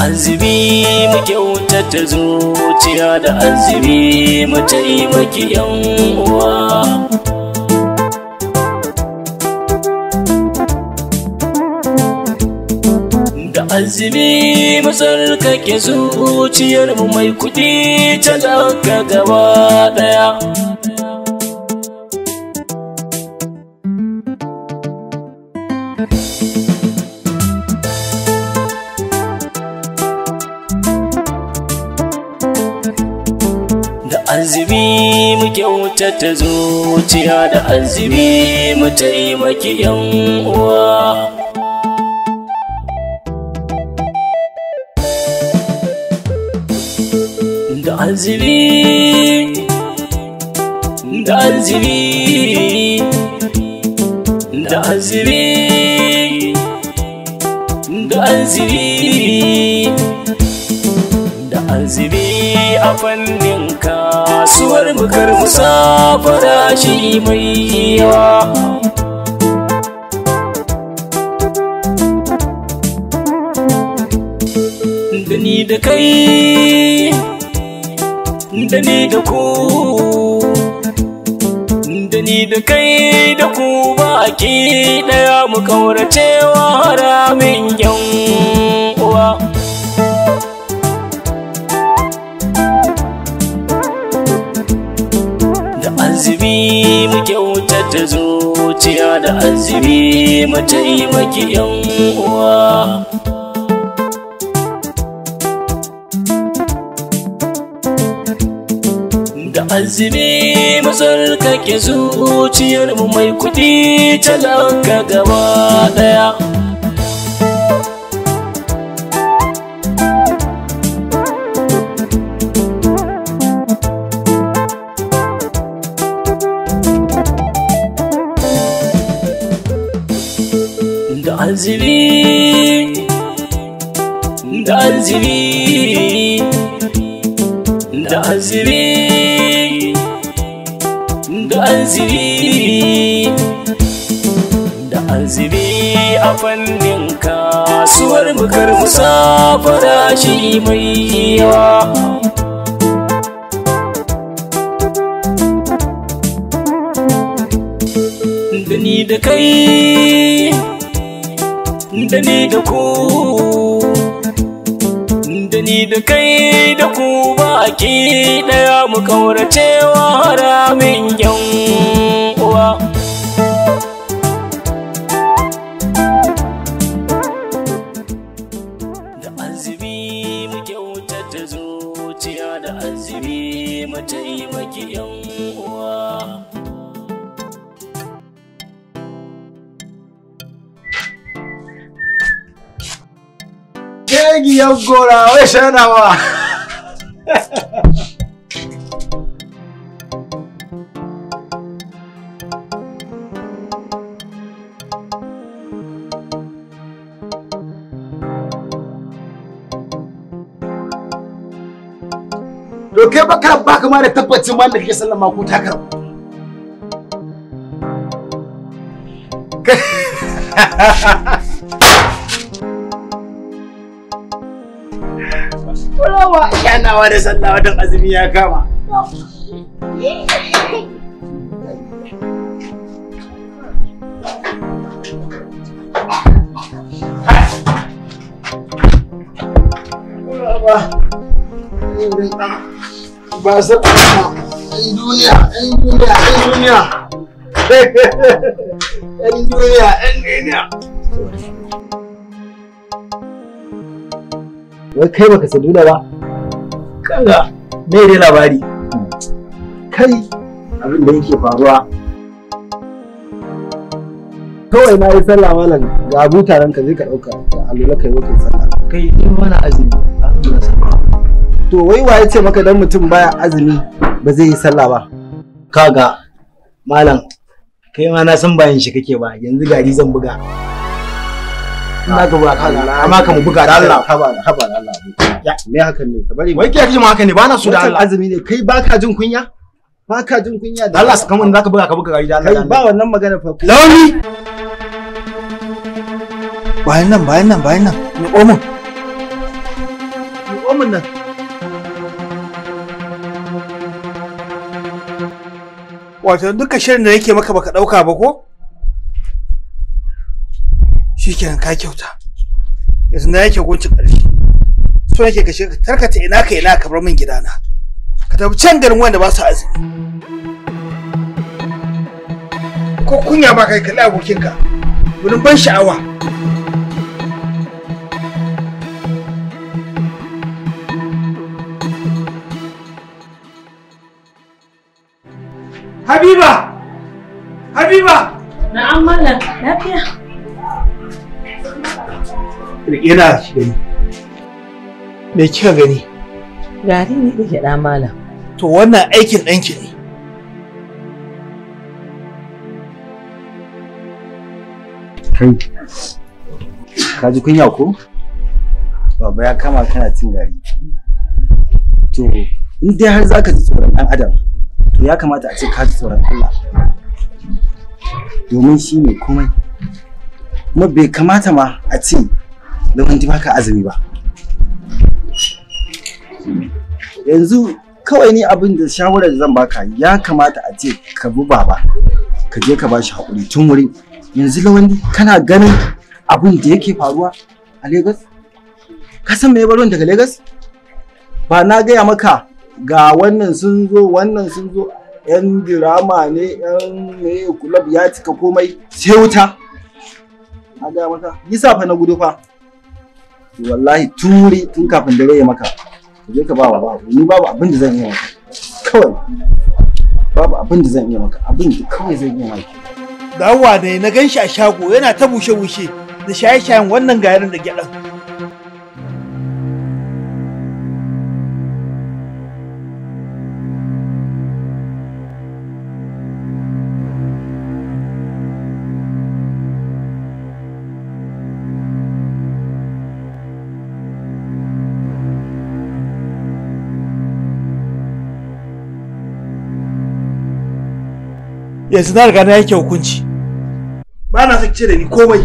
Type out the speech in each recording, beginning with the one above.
azumi mu kyautata zuciya, da azumi mu taimaki yan uwa. Da azumi mu tsarkake zuciyar mu, mai kudi talaka gaba daya. Azumi mu kyautata zuciya, da azumi mu taimaki yan uwa. Da azumi, da azumi, da azumi, da azumi, da azumi a fannin kasuwar mu kar mu sa farashi mai yawa. Da ni da kai, da ni da ku, da ni da kai da ku baki daya mu kauracewa haramin yan uwa. Azumi mu kyautata zuciya, da azumi mu taimaki yan uwa. Da azumi mu tsarkake zuciyar mu, mai kudi talaka gaba daya. Da azumi, da azumi, da azumi, da azumi, da azumi a fannin kasuwar mu kar mu sa farashi mai yawa. Da ni da kai, da ni da ku, da ni da kai da ku baki daya mu kauracewa haramin yan uwa. Da azumi mu kyautata zuciya, da azumi mu taimaki yan uwa. Giyar gora wai shanawa. To kai baka ma da tabbacin ma da kake sallama ko ta karbu. Walawa yanawa da sallah watan azumi ya kama. Ba sa ɗan duniya, ɗan duniya, ɗan duniya. Ɗan duniya, ɗan duniya. Wai kai baka saduna ba? Kaga me dai labari? Kai abin da yake faruwa. Kawai na yi sallah malam ga abutaran ka zai ka ɗauka alula kai wakil sallah. Kai in mana azumi to wai waye ce maka dan mutum baya azumi ba zai yi sallah ba? Kaga malam kai ma na san bayan shi kake ba, yanzu gari zan buga. Ina ga buga kaga amma ka mu buga da Allah. Haba da Allah. Ya me hakan ne ka bari. Wai kai kace mu haka ne ba na so da Allah. Azumi ne kai baka jin kunya? Baka jin kunya da Allah saka mun zaka buga ka buga gari da Allah. Kai ba wannan magana fa. Launi bayan nan ni omun min nan. Wato duka shirin da nake maka baka dauka ba ko? Shikenan ka kyauta. Yanzu na yake hukuncin ƙarshe. So nake ka shiga tarkata ina ka ina ka bar min gidana. Ka tafi can garin wanda ba su azumi. Ko kunya ba kai kalli abokinka. Gudun ban sha'awa. Habiba! Habiba! Na'am mallam, lafiya? Yana shi gani. Me kika gani? Gari ne da gyaɗa malam. To wannan aikin ɗanki ne. Kai, ka ji kunya ko? Baba ya kama kana cin gari. To, in dai har zaka ji tsoron ɗan adam, to ya kamata a ce ka ji tsoron Allah. Domin shi ne komai. Kuma bai kamata ma a ce Lawanti baka azumi ba. Yanzu kawai ni abin da shawarar da zan baka ya kamata a ce ka bi baba. Ka je ka bashi haƙuri tun wuri. Yanzu Lawanti kana ganin abin da yake faruwa a Lagos? Ka san me ya baro daga Lagos? Ba na gaya maka ga wannan sun zo, yan dirama ne, yan me club ya cika komai sai wuta. Na gaya maka, yasa fa na gudu fa. Wallahi tun wuri tun kafin dare ya maka. Ka je ka ba wa ni babu abin da zan yi maka. Kawai babu abin da zan yi maka, abin da kawai zan yi maka. Dawowa ne na ganshi a shago yana ta bushe-bushe da shaye-shayen wannan garin da gyaɗan. Yanzu na riga na yake hukunci. Ba na son ce da ni komai.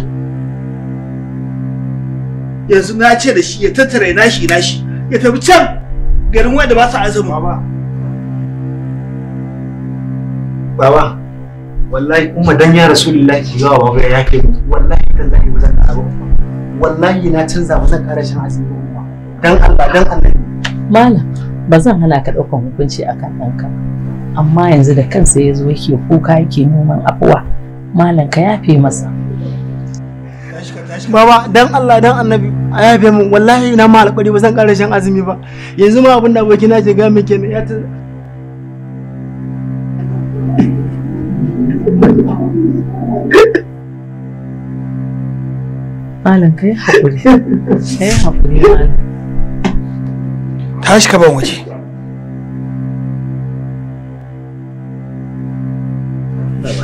Yanzu na ce da shi ya tattara nashi ya tafi can garin wanda ba su azumi. Baba, wallahi umma dan ya Rasulullahi ki ga baba ya kai mu. Wallahi dan zai ba zan ƙara ba. Wallahi na canza ba zan ƙara shan azumi ba. Dan Allah dan Annabi. Malam, ba zan hana ka ɗaukan hukunci akan ɗanka. Amma yanzu da kansa ya zo yake kuka yake neman afuwa. Malam ka yafe masa. Baba dan Allah dan Annabi a yafe min, wallahi ina ma alƙawari ba zan ƙara shan azumi ba. Yanzu ma abin da abokina ke ga miki ne ya ta Malam ka yi haƙuri. Ka yi haƙuri malam. Tashi ka ban waje.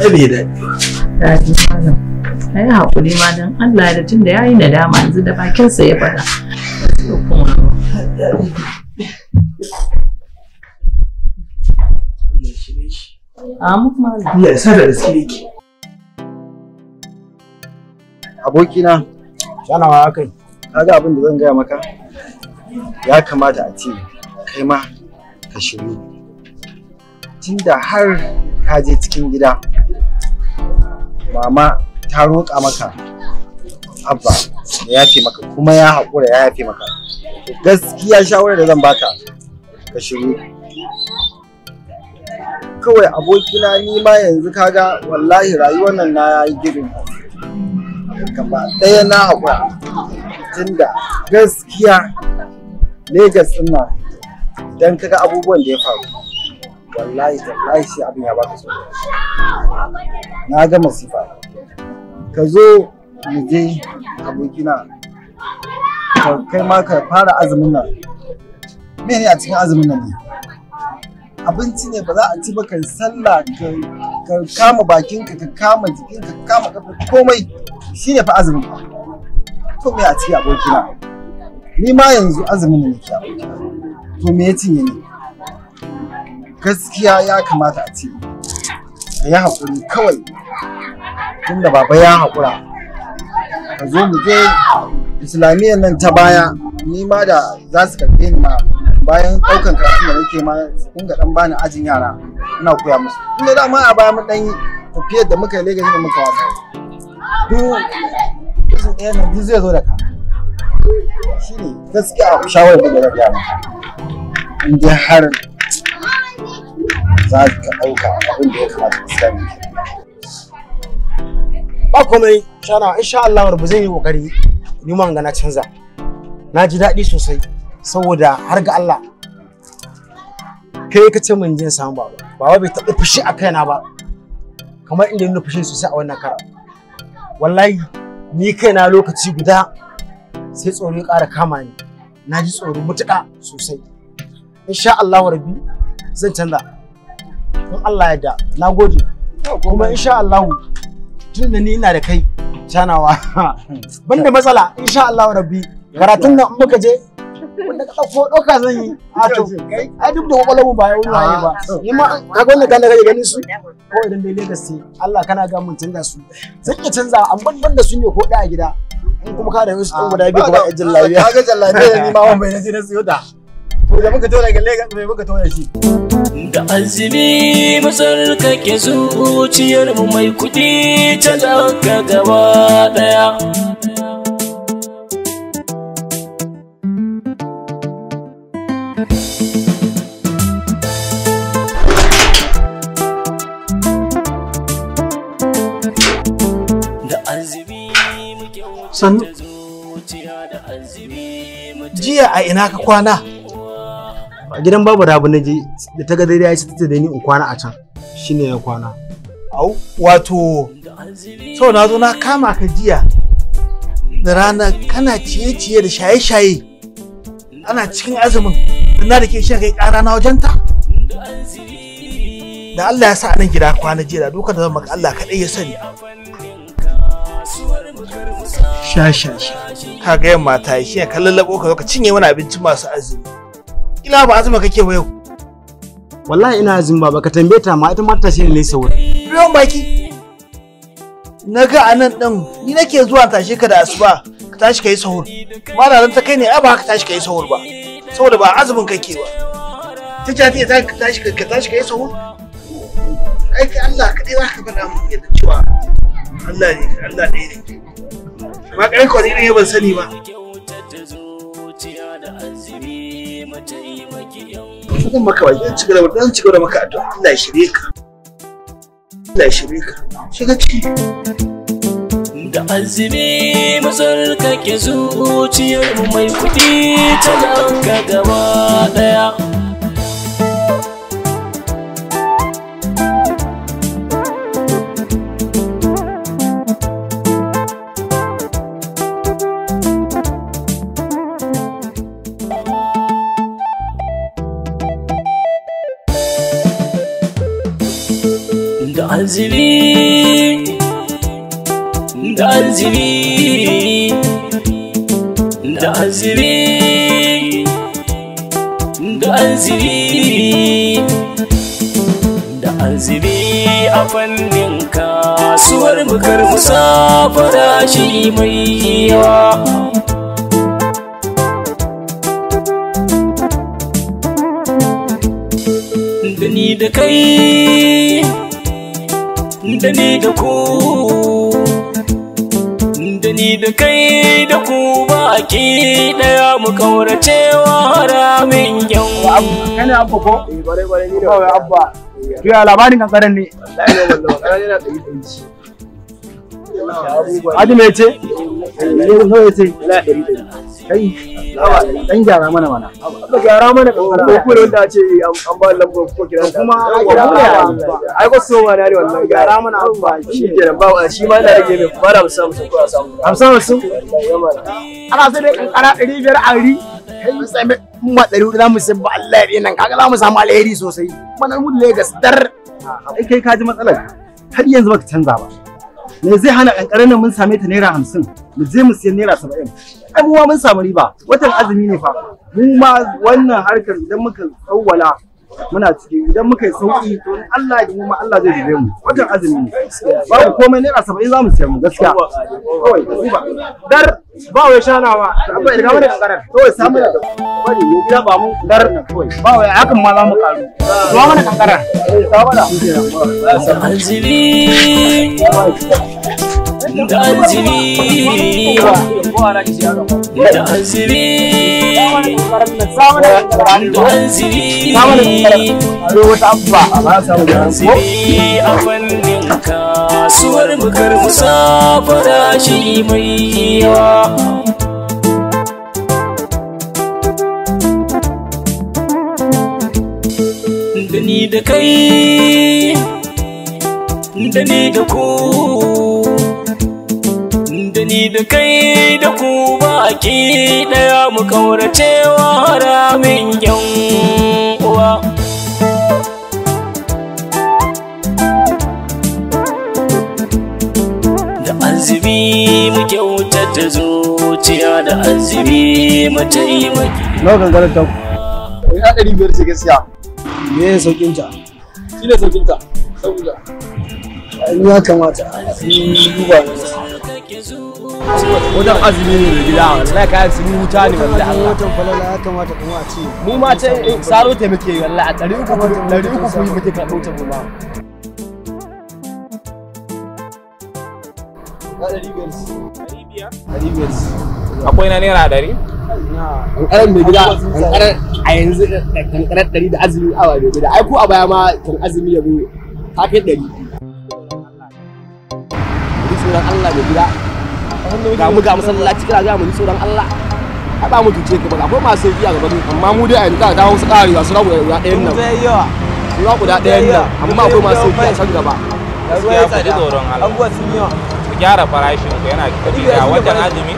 Ai bai daɗi. Daɗi malam. Ka yi haƙuri ma don Allah da tun da ya yi nadama yanzu da bakinsa ya faɗa. Allah ya sa da gaske yake. Abokina, shanawa akai. kaga abin da zan gaya maka? Ya kamata a ce kai ma ka shiru. Tunda har ka je cikin gida, mama ta roƙa maka abba ya yafe maka kuma ya haƙura ya yafe maka. Gaskiya shawarar da zan baka ka shiru. Kawai abokina ni ma yanzu kaga wallahi rayuwar nan na yi girin gaba ɗaya na haƙura. Tunda gaskiya Legas ɗin nan idan kaga abubuwan da ya faru wallahi tallahi shi abin ya baka tsoro. Na ga masifa. Ka zo mu je abokina kai ma ka fara azumin nan. Mene a cikin azumin nan ne? Abinci ne ba za a ci ba, kai sallah ka kama bakinka ka kama jikinka ka kama kafa komai shine fa azumin. To me a ciki abokina? Ni ma yanzu azumin ne nake abokina. To me ya cinye ni? Gaskiya ya kamata a ce ka yi haƙuri kawai tunda baba ya haƙura. Ka zo mu je islamiyyar nan ta baya ni ma da za su karɓe ni ma bayan ɗaukan karatun da nake ma su dinga ɗan bani ajin yara ina koya musu. Tunda dama a baya mun ɗan yi tafiyar da muka yi Lagos da muka wasa. Duk ɗaya nan duk zai zo da ka. Shi ne gaskiya shawarar da zan gaya maka. In dai har za ka ɗauka abin da ya kamata ka sani. Ba komai shana insha Allah rabu zan yi kokari ni ma na canza. Na ji daɗi sosai saboda har ga Allah kai ka ce mun jin samu baba. Baba bai taɓa fushi a kaina ba. Kamar inda nuna fushi sosai a wannan kara. Wallahi ni kaina lokaci guda sai tsoro ya ƙara kama ni. Na ji tsoro mutuƙa sosai. Insha Allah rabbi zan canza. In Allah ya da na gode. Kuma insha Allah tun da ni ina da kai canawa banda matsala insha Allah rabbi karatun nan muka je wanda ka ɗauka zan yi a to ai duk da kwakwalwar mu ba ya wani waye ba ni ma ka gwanda gane kake ganin su ko idan dai Lagos ce Allah kana ga mun canza su zan iya canza an ban da su ne ko da a gida in kuma ka da wasu ɗan guda biyu kuma ajin lafiya Ka ga jallabiya ni ma wani bai na je na siyo ta. Ko da muka tauna ga Lagos bai muka tauna shi. Da azumi matsarkake zuciyar mu mai kuɗi talaka gaba ɗaya. Da azumi muke wuce zuciya da azumi muke. Jiya a ina ka kwana? a gidan babu rabu na je da ta ga daidai ya ce ta da ni in kwana a can shine ya kwana. Au wato so na zo na kama ka jiya da rana kana ciye-ciye da shaye-shaye ana cikin azumin na da ke shi kai ƙara na wajenta da Allah ya sa anan gida kwana jiya da duka da zan maka Allah kaɗai ya sani. Sha ka ga yamma ta yi shi ne kallon labo ka zo ka cinye mana abinci masu azumi. Ina ba azumi kake ba yau. Wallahi ina azumi baba ka tambaye ta ma ita mata shi ne sauri. Biyon baki. Na ga anan din ni nake zuwa tashe ka da asuba ka tashi kai sahur. Malalan ta kai ne ai ba ka tashi kai sahur ba. Saboda ba azumin kake ba. Ta ce ta ka tashi kai sahur. Ai ka Allah kadai za ka faɗa mun yadda cewa Allah ne Allah ɗaya ne. Ba kai ko ne ban sani ba. Zan maka ba zan ci gaba da maka addu'a Allah ya shirye ka. Allah ya shirye ka. Shiga ciki. Da azumi masarkake zuciyar mu mai kudi talaka gaba daya. Da azumi da azumi da azumi da azumi da azumi a fannin kasuwar mukar musafara shi mai yawa. Da ni da kai da ni da ku da ni da kai da ku baki daya mu kauracewa haramin yan Kana abba ko? Bare ni da kawai abba. Ya labarin kankaran ne. Wallahi yana da yi. Adi me ce? Ne ko yace ila 100. Kai dan gyara mana mana. Abba gyara mana kankara. Ko kuma wanda ce an ba lambar ko kiran Kuma ai ko so ma ne wannan gyara mana abba. shi kenan ba shi ma yana rage mai ba da musamman su ko a samu. Hamsa wasu. Ana sai dai kankara 500 a ri. Kai sai mu 400 za mu sai ba Allah ya nan kaga za mu samu alheri sosai. Wannan mu Lagos dar. Ai kai ka ji matsalar har yanzu baka canza ba. Me zai hana kankarar nan mun same ta naira 50 mu je mu siya naira 70. Ai mu ma mun samu riba watan azumi ne fa. Mu ma wannan harkar idan muka tsawwala muna ciki idan muka yi sauki to in Allah ya mu Allah zai dube mu watan azumi ne babu komai naira 70 za mu siya mu gaskiya kawai duba dar ba wai shanawa abba idan mana kankarar kawai samu da bari ne gida ba mu dar kawai ba wai hakan ma za mu karu zuwa mana kankara samu da azumi da azumi da azumi a fannin kasuwar bukar musa farashi mai yawa da ni da kai da ni da ku da ni da kai da ku baki daya mu kauracewa haramin yan uwa da azumi mu kyautata zuciya da azumi mu taimaki nawa gangarar ta ya 500 ce gaskiya me ya saukin ta shi ne saukin ta saboda ya kamata duba wajen azumi ne da gida wallahi kayan sun wuta ne wallahi Allah watan falala ya kamata kuma a ce mu ma ce saro ta muke wallahi a 300 ku muke karɓo ta mu ma akwai na naira 100 kankarar mai gida kankarar a yanzu kankarar 100 da azumi awa mai gida ai ko a baya ma kan azumi ya zo ta kai 100 tsoron Allah mai gida ga mu ga masallaci kira ga mu tsoron Allah a ba mu tuce ka ba akwai masu yi a gaban amma mu dai a yanzu da wasu karewa su rabu guda ɗayan nan su rabu guda ɗayan nan amma akwai masu yi a can gaba gaskiya ku ji tsoron Allah ku gyara farashin ku yana da wajen azumi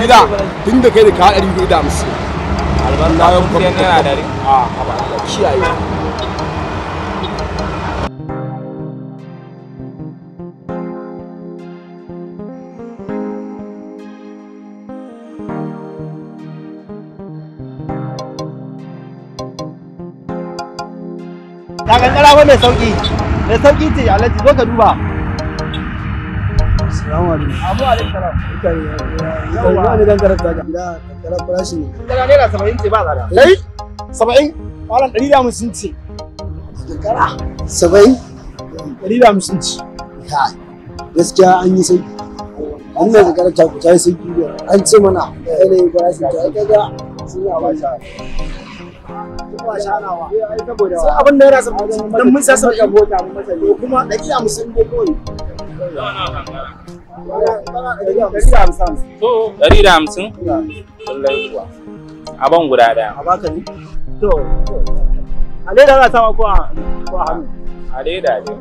gida tun da kai da ka 150 albarka kun sai naira 100 a haba kiyaye ta kankara fa mai sauki ce Alhaji zo ka duba assalamu alaikum abu alaikum salam yawa ne kankara ta gida kankara farashi ne kankara naira 70 ce ba tsada kai 70 malam 150 ce kankara 70 150 ce gaskiya an yi sauki wannan kankara ta ku ta yi sauki an ce mana yanayin farashi ta kaga sun yi abin sai abin da yana saboda dan mun sa sarka bota mun masa ne kuma dakiya musun ne kawai to 150 wallahi kuwa aban guda daya a baka ni to a leda za ta ko a hannu a leda ne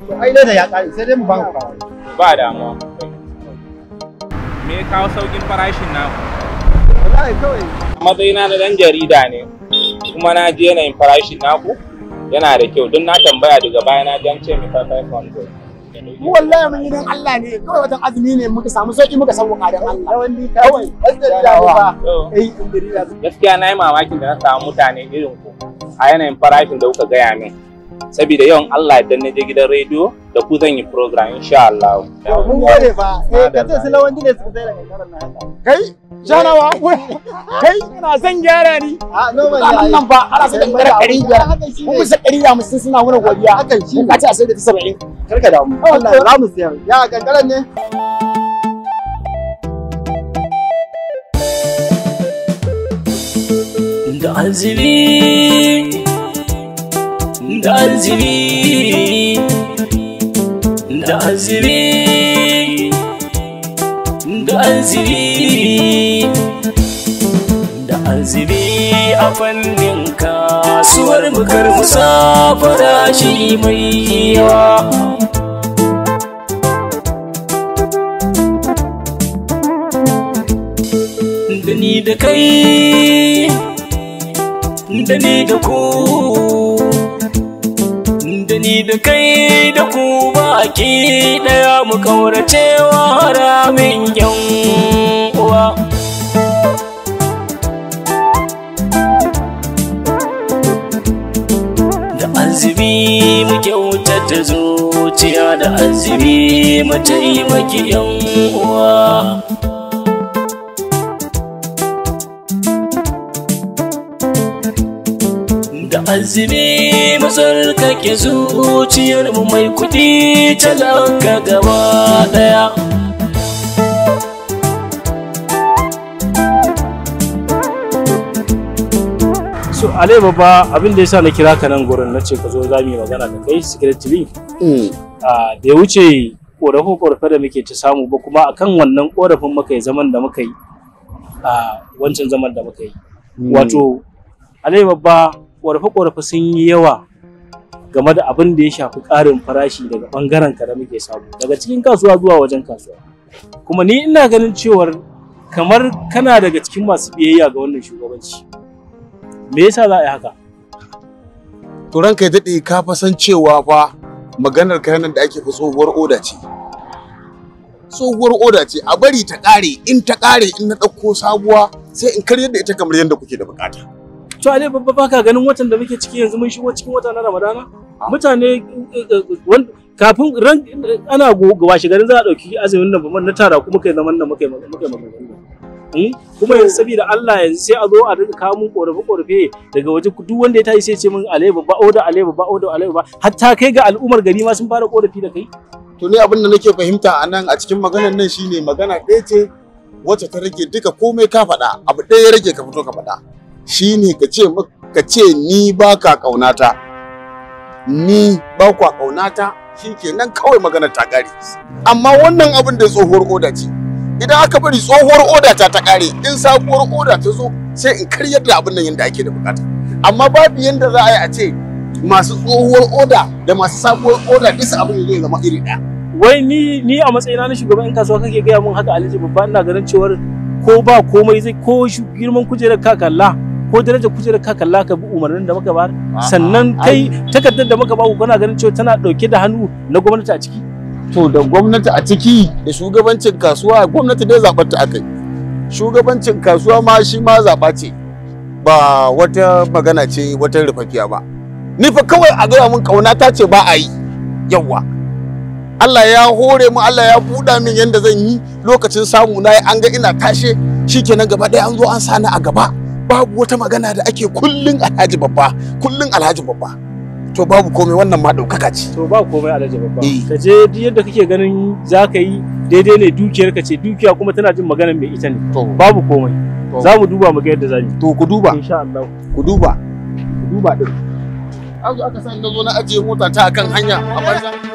to ai leda ya kare sai dai mu ba ka ba damuwa me kawo saukin farashin naku wallahi kawai matsayina na dan jarida ne kuma na je yanayin farashin naku yana da kyau don na tambaya daga baya na jan ce mi 500 mu wallahi mun yi dan Allah ne kawai watan azumi ne muka samu sauki muka san wuka dan Allah wani kawai gaskiya na yi mamakin da na samu mutane irin ku a yanayin farashin da kuka gaya min saboda yawan Allah idan na je gidan rediyo da ku zan yi program insha Allah mun gode fa ka ce su lawan ne suka sai da kankaran na haka kai janawa kai ina son gyara ni a normal ya nan ba ana sai da 500 mun bisa 150 suna wani godiya hakan shi ka ce a sai da 70 karka da mu Allah za mu siyar ya kankaran ne da azumi da azumi da azumi da azumi da azumi a fannin kasuwar bukar musa farashi mai yawa da ni da kai da ni da ku da ni da kai da ku baki daya mu kauracewa haramin yan uwa tsarkake zuciya da azumi mataimaki yan uwa. Da azumi mu tsarkake zuciyar mu mai kudi talaka gaba daya. So Ale Baba, abin da yasa na kira ka nan gurin na ce ka zo za mu yi magana da kai Secret TV. Da ya wuce korafe da muke ta samu ba, kuma akan wannan korafin muka yi zaman da muka yi a wancan zaman da muka yi. Wato Ale Baba, korafe sun yi yawa game da abin da ya shafi ƙarin farashi daga bangaren ka da muke samu daga cikin kasuwa zuwa wajen kasuwa. Kuma ni ina ganin cewar kamar kana daga cikin masu biyayya ga wannan shugabanci. Me yasa za a yi haka? To ranka ya daɗe, ka fa san cewa fa maganar kayan da ake fi tsohuwar oda ce. Tsohuwar oda ce, a bari ta ƙare, in ta ƙare in na ɗauko sabuwa sai in karyar da ita kamar yadda kuke da buƙata. To Ale Babba, baka ganin watan da muke ciki yanzu mun shigo cikin wata na Ramadana? Mutane kafin ran ana washe garin za a ɗauki azumin nan ba na tara kuma kai zaman nan muka yi magana. Kuma yanzu saboda Allah yanzu sai a zo a rika kawo mun korafe daga waje duk wanda ya tayi sai ce min Ale Babba oda Ale Babba oda Ale Babba, hatta kai ga al'ummar gari ma sun fara korafi da kai. To ni abin da nake fahimta a nan a cikin maganar nan shine magana ɗaya ce wacce ta rage duka komai ka faɗa, abu ɗaya ya rage ka fito ka faɗa. Shine ka ce ni ba ka ƙaunata, ni ba kwa ƙaunata, shikenan kawai maganar ta ƙare. Amma wannan abin da tsohuwar oda ce. Idan aka bari tsohuwar oda ta kare, in sabuwar oda ta zo sai in karyar da abin nan yadda ake da bukata. Amma babu yanda za a yi a ce masu tsohuwar oda da masu sabuwar oda bisa abin da zai zama iri ɗaya. Wai ni a matsayina na shugaban kasuwa kake gaya mun haka Alhaji Babba? Ina ganin cewar ko ba komai zai ko girman kujerar ka kalla ko darajar kujerar ka kalla ka bi umarnin da muka bayar, sannan kai takardar da muka ba ku kana ganin cewa tana dauke da hannu na gwamnati a ciki. To da gwamnati a ciki da shugabancin kasuwa, gwamnati dai zaɓar ta aka yi. Shugabancin kasuwa ma shi ma zaɓa ce, ba wata magana ce wata rufafiya ba. Ni fa kawai a gaya mun ƙauna ta ce ba a yi. Yawwa. Allah ya hore mu, Allah ya buɗa min yanda zan yi lokacin samu na an ga ina tashe, shikenan gaba ɗaya an zo an sani a gaba. Babu wata magana da ake kullun Alhaji Babba, kullun Alhaji Babba. To babu komai, wannan ma ɗaukaka ce. To ba komai Alhaji Babba. Ka je duk yadda kake ganin za ka yi daidai ne, dukiyar ka ce, dukiya kuma tana jin maganar mai ita ne. To babu komai. Za mu duba mu ga yadda za mu. To ku duba. Insha Allah. Ku duba. Ku duba din. An zo aka san na zo na ajiye mota ta akan hanya a banza.